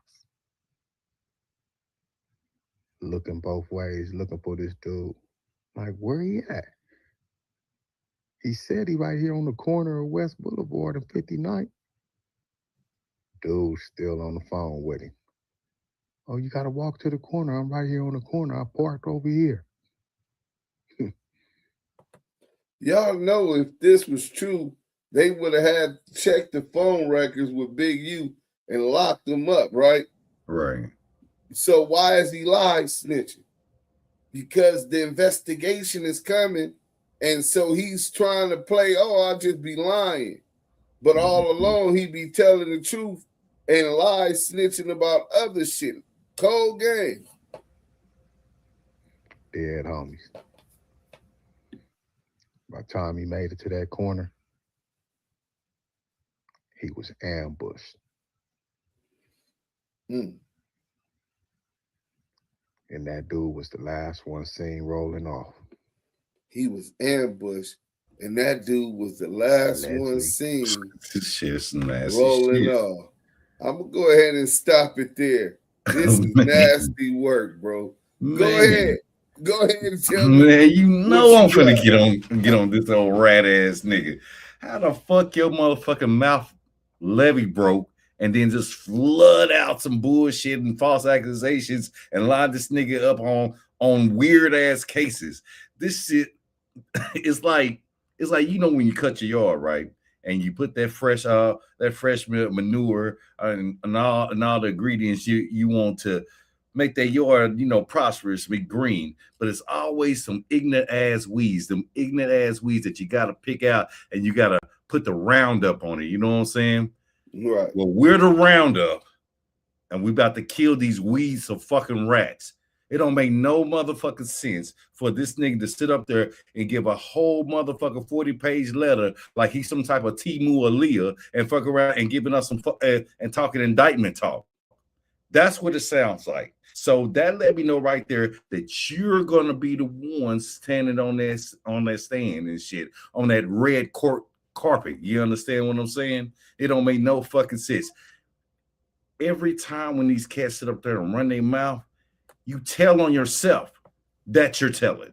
Looking both ways, looking for this dude. Like, where he at? He said he right here on the corner of West Boulevard and 59th. Dude's still on the phone with him. Oh, you gotta walk to the corner. I'm right here on the corner. I parked over here. Y'all know if this was true, they would have had checked the phone records with Big U and locked them up, right? Right. So why is he lie snitching? Because the investigation is coming, and so he's trying to play, I'll just be lying. But all along, he be telling the truth and lie snitching about other shit. Cold game. Dead homies. By the time he made it to that corner, he was ambushed. And that dude was the last one seen rolling off. He was ambushed, and that dude was the last one seen This shit's nasty rolling shit. off. I'm gonna go ahead and stop it there. This is Man. nasty work, bro. Go ahead. Go ahead and tell me. Man, you know I'm finna got. get on this old rat ass nigga. How the fuck your motherfucking mouth levy broke and then just flood out some bullshit and false accusations and line this nigga up on weird ass cases? This shit it's like you know when you cut your yard, right? And you put that fresh manure and all the ingredients you want to make that yard, you know, prosperous, be green, but it's always some ignorant ass weeds that you got to pick out and you got to put the Roundup on it. You know what I'm saying? Right. Well, we're the Roundup and we about to kill these weeds of fucking rats. It don't make no motherfucking sense for this nigga to sit up there and give a whole motherfucking 40-page letter like he's some type of Timu Aaliyah and fuck around and giving us some and talking indictment talk. That's what it sounds like. So that let me know right there that you're gonna be the one standing on that stand and shit on that red carpet. You understand what I'm saying? It don't make no fucking sense. Every time when these cats sit up there and run their mouth, you tell on yourself that you're telling.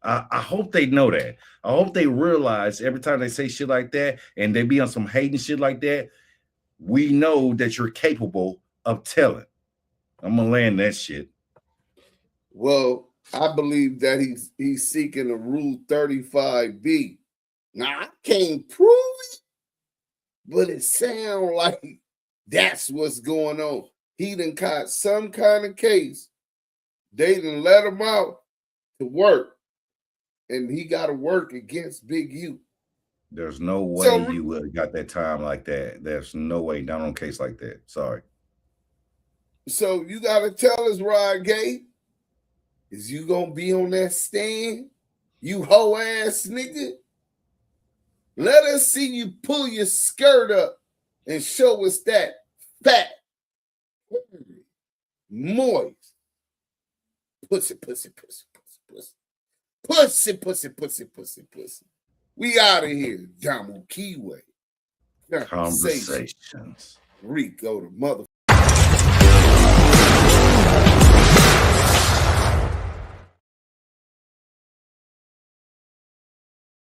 I hope they know that. I hope they realize every time they say shit like that and they be on some hating shit like that, we know that you're capable of telling. I'm gonna land that shit. Well, I believe that he's seeking a Rule 35B. Now I can't prove it, but it sounds like that's what's going on. He done caught some kind of case. They done let him out to work, and he got to work against Big U. There's no way you would have got that time like that. There's no way, not on a case like that. Sorry. So you got to tell us, Rodgay, is you going to be on that stand? You hoe ass nigga? Let us see you pull your skirt up and show us that fat, moist, pussy. We out of here, Damu Kiwe. Conversations. Rico, the motherfucker.